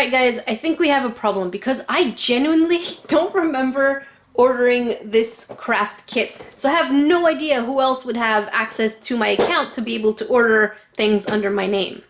Alright guys, I think we have a problem because I genuinely don't remember ordering this craft kit. So I have no idea who else would have access to my account to be able to order things under my name.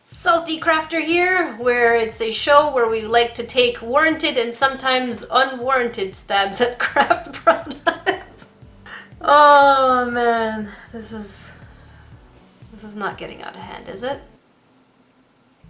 SaltEcrafter here, where it's a show where we like to take warranted and sometimes unwarranted stabs at craft products. Oh man, this is not getting out of hand, is it?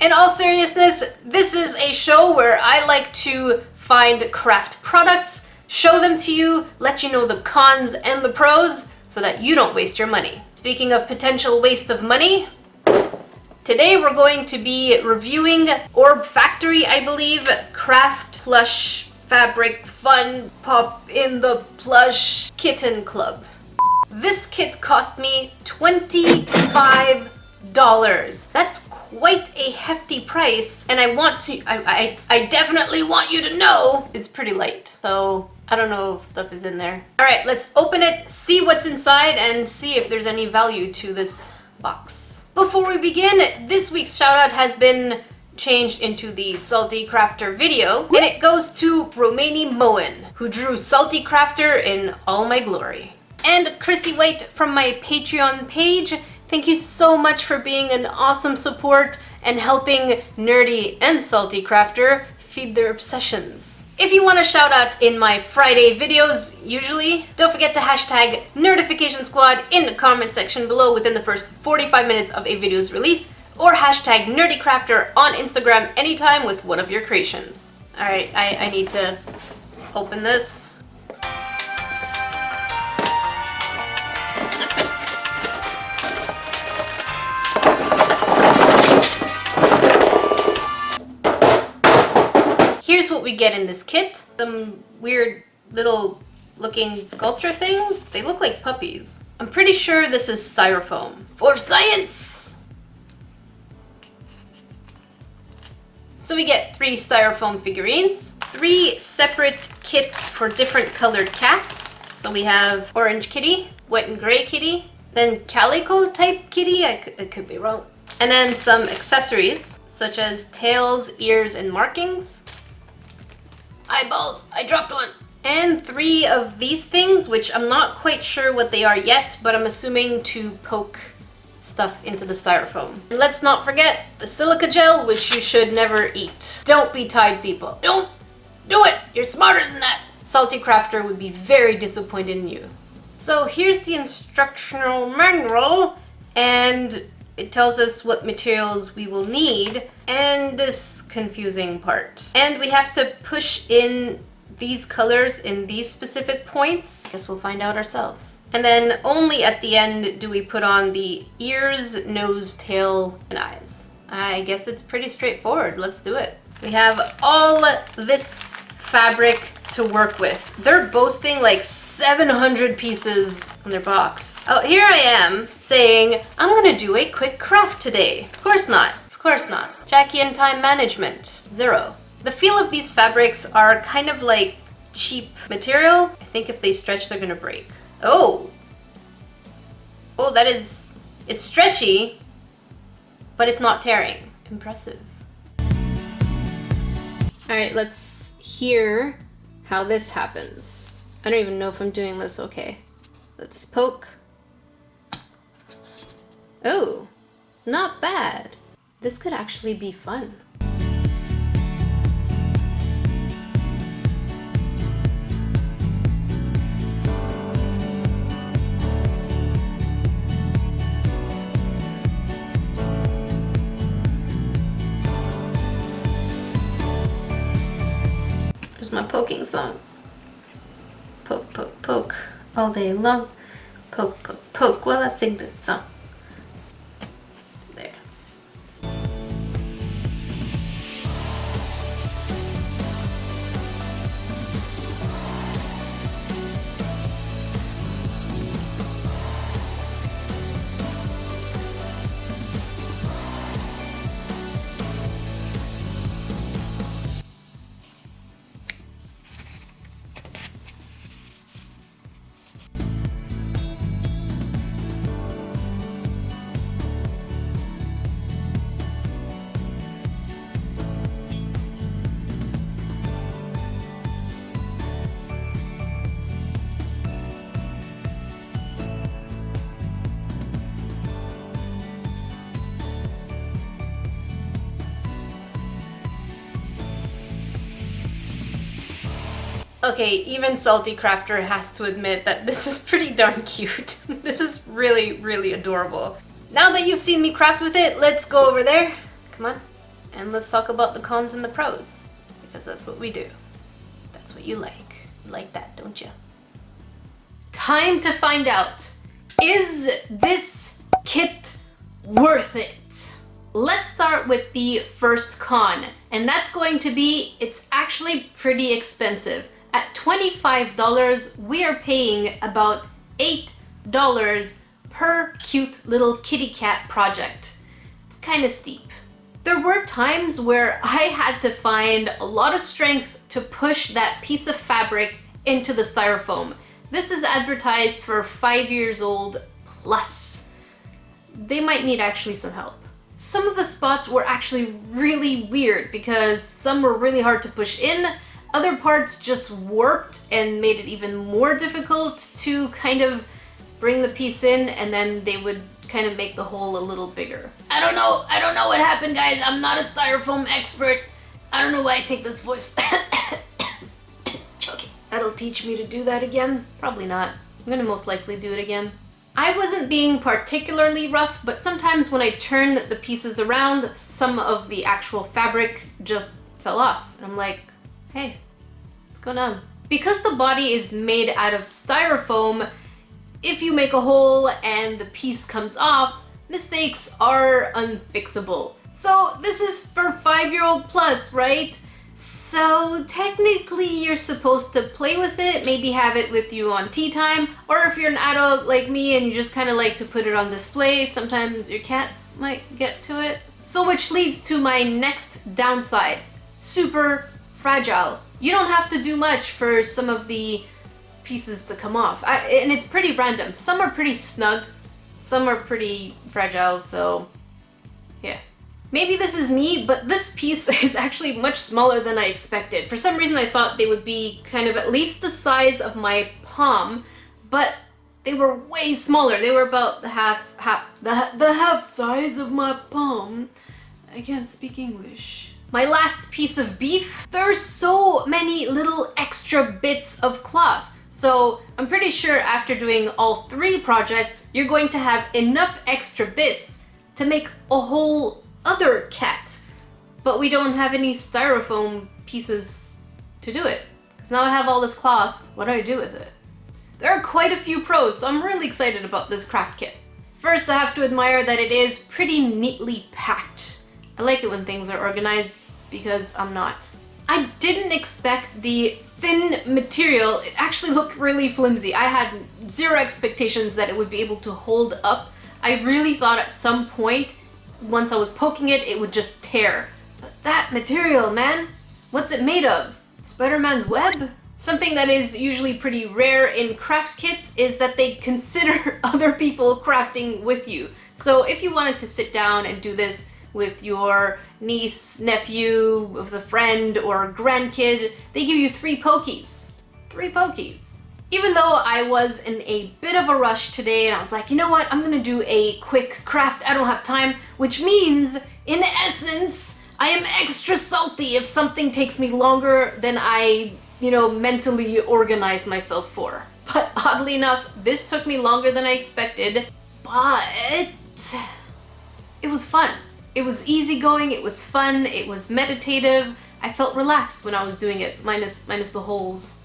In all seriousness, this is a show where I like to find craft products, show them to you, let you know the cons and the pros, so that you don't waste your money. Speaking of potential waste of money, today we're going to be reviewing Orb Factory, I believe, Craft Plush Fabric Fun Pop in the Plush Kitten Club. This kit cost me $25. That's quite a hefty price, and I definitely want you to know it's pretty light, so I don't know if stuff is in there. Alright, let's open it, see what's inside, and see if there's any value to this box. Before we begin, this week's shoutout has been changed into the SaltEcrafter video, and it goes to Romani Moen, who drew SaltEcrafter in all my glory. And Chrissy White from my Patreon page, thank you so much for being an awesome support and helping Nerdy and SaltEcrafter feed their obsessions. If you want a shout out in my Friday videos, usually, don't forget to hashtag Nerdification Squad in the comment section below within the first 45 minutes of a video's release, or hashtag Nerdecrafter on Instagram anytime with one of your creations. Alright, I need to open this. Here's what we get in this kit. Some weird little looking sculpture things. They look like puppies. I'm pretty sure this is styrofoam. For science! So we get 3 styrofoam figurines, 3 separate kits for different colored cats. So we have orange kitty, wet and gray kitty, then calico type kitty, I could be wrong. And then some accessories, such as tails, ears, and markings. Eyeballs! I dropped one! And 3 of these things, which I'm not quite sure what they are yet, but I'm assuming to poke stuff into the styrofoam. And let's not forget the silica gel, which you should never eat. Don't be Tide people. Don't do it! You're smarter than that! SaltEcrafter would be very disappointed in you. So here's the instructional manual, and it tells us what materials we will need, and this confusing part. And we have to push in these colors in these specific points. I guess we'll find out ourselves. And then only at the end do we put on the ears, nose, tail, and eyes. I guess it's pretty straightforward. Let's do it. We have all this fabric to work with. They're boasting like 700 pieces on their box. Oh, here I am saying, I'm gonna do a quick craft today. Of course not. Of course not. Jackie and time management, 0. The feel of these fabrics are kind of like cheap material. I think if they stretch, they're gonna break. Oh! Oh, that is... It's stretchy, but it's not tearing. Impressive. Alright, let's hear how this happens. I don't even know if I'm doing this okay. Let's poke. Oh, not bad. This could actually be fun. My poking song. Poke, poke, poke all day long. Poke, poke, poke while I sing this song. There. Okay, even SaltEcrafter has to admit that this is pretty darn cute. This is really, really adorable. Now that you've seen me craft with it, let's go over there. Come on. And let's talk about the cons and the pros. Because that's what we do. That's what you like. You like that, don't you? Time to find out. Is this kit worth it? Let's start with the first con. And that's going to be, it's actually pretty expensive. At $25, we are paying about $8 per cute little kitty cat project. It's kind of steep. There were times where I had to find a lot of strength to push that piece of fabric into the styrofoam. This is advertised for 5 years old plus. They might need actually some help. Some of the spots were actually really weird because some were really hard to push in. Other parts just warped and made it even more difficult to kind of bring the piece in, and then they would kind of make the hole a little bigger. I don't know what happened, guys. I'm not a styrofoam expert. I don't know why I take this voice. Choking. That'll teach me to do that again? Probably not. I'm gonna most likely do it again. I wasn't being particularly rough, but sometimes when I turned the pieces around, some of the actual fabric just fell off. And I'm like, hey, what's going on? Because the body is made out of styrofoam, if you make a hole and the piece comes off, mistakes are unfixable. So this is for 5-year-old plus, right? So technically you're supposed to play with it, maybe have it with you on tea time, or if you're an adult like me and you just kind of like to put it on display, sometimes your cats might get to it. So which leads to my next downside. Super fragile. You don't have to do much for some of the pieces to come off. And it's pretty random. Some are pretty snug, some are pretty fragile, so yeah. Maybe this is me, but this piece is actually much smaller than I expected. For some reason I thought they would be kind of at least the size of my palm, but they were way smaller. They were about the half size of my palm. I can't speak English. My last piece of beef, there's so many little extra bits of cloth. So I'm pretty sure after doing all 3 projects, you're going to have enough extra bits to make a whole other cat. But we don't have any styrofoam pieces to do it. Because now I have all this cloth, what do I do with it? There are quite a few pros, so I'm really excited about this craft kit. First, I have to admire that it is pretty neatly packed. I like it when things are organized because I'm not. I didn't expect the thin material. It actually looked really flimsy. I had zero expectations that it would be able to hold up. I really thought at some point, once I was poking it, it would just tear. But that material, man, what's it made of? Spider-Man's web? Something that is usually pretty rare in craft kits is that they consider other people crafting with you. So if you wanted to sit down and do this with your niece, nephew, with a friend, or grandkid, they give you 3 pokies. 3 pokies. Even though I was in a bit of a rush today and I was like, you know what, I'm gonna do a quick craft, I don't have time, which means, in essence, I am extra salty if something takes me longer than I, mentally organize myself for. But oddly enough, this took me longer than I expected, but it was fun. It was easygoing, it was fun, it was meditative. I felt relaxed when I was doing it, minus the holes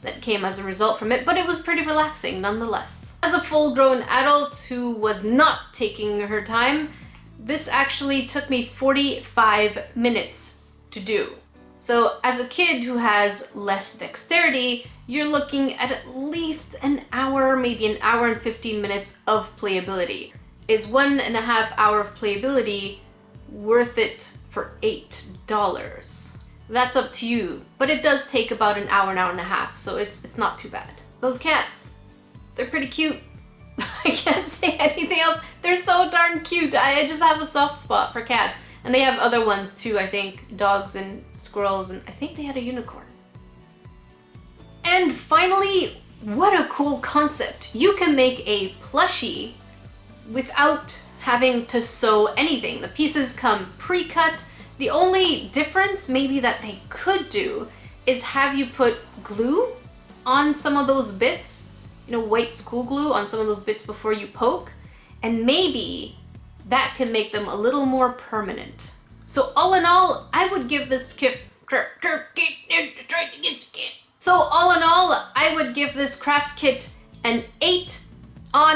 that came as a result from it, but it was pretty relaxing nonetheless. As a full-grown adult who was not taking her time, this actually took me 45 minutes to do. So as a kid who has less dexterity, you're looking at least an hour, maybe an hour and 15 minutes of playability. Is 1.5 hours of playability worth it for $8? That's up to you, but it does take about an hour and a half, so it's not too bad. Those cats, they're pretty cute. I can't say anything else. They're so darn cute. I just have a soft spot for cats. And they have other ones too, I think, dogs and squirrels, and I think they had a unicorn. And finally, what a cool concept. You can make a plushie without having to sew anything. The pieces come pre-cut. The only difference maybe that they could do is have you put glue on some of those bits, you know, white school glue on some of those bits before you poke, and maybe that can make them a little more permanent. So all in all, I would give this kit, so all in all, I would give this craft kit an 8 on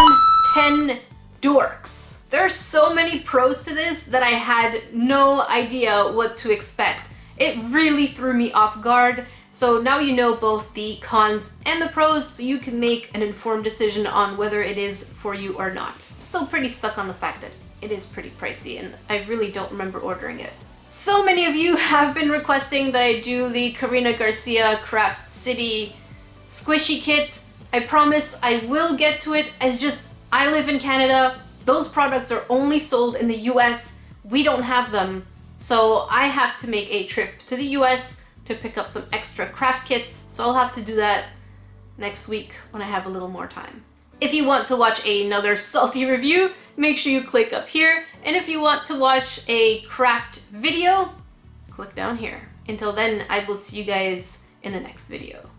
10 dorks. There are so many pros to this that I had no idea what to expect. It really threw me off guard. So now you know both the cons and the pros, so you can make an informed decision on whether it is for you or not. I'm still pretty stuck on the fact that it is pretty pricey and I really don't remember ordering it. So many of you have been requesting that I do the Karina Garcia Craft City squishy kit. I promise I will get to it. It's just, I live in Canada. Those products are only sold in the US. We don't have them. So I have to make a trip to the US to pick up some extra craft kits. So I'll have to do that next week when I have a little more time. If you want to watch another salty review, make sure you click up here. And if you want to watch a craft video, click down here. Until then, I will see you guys in the next video.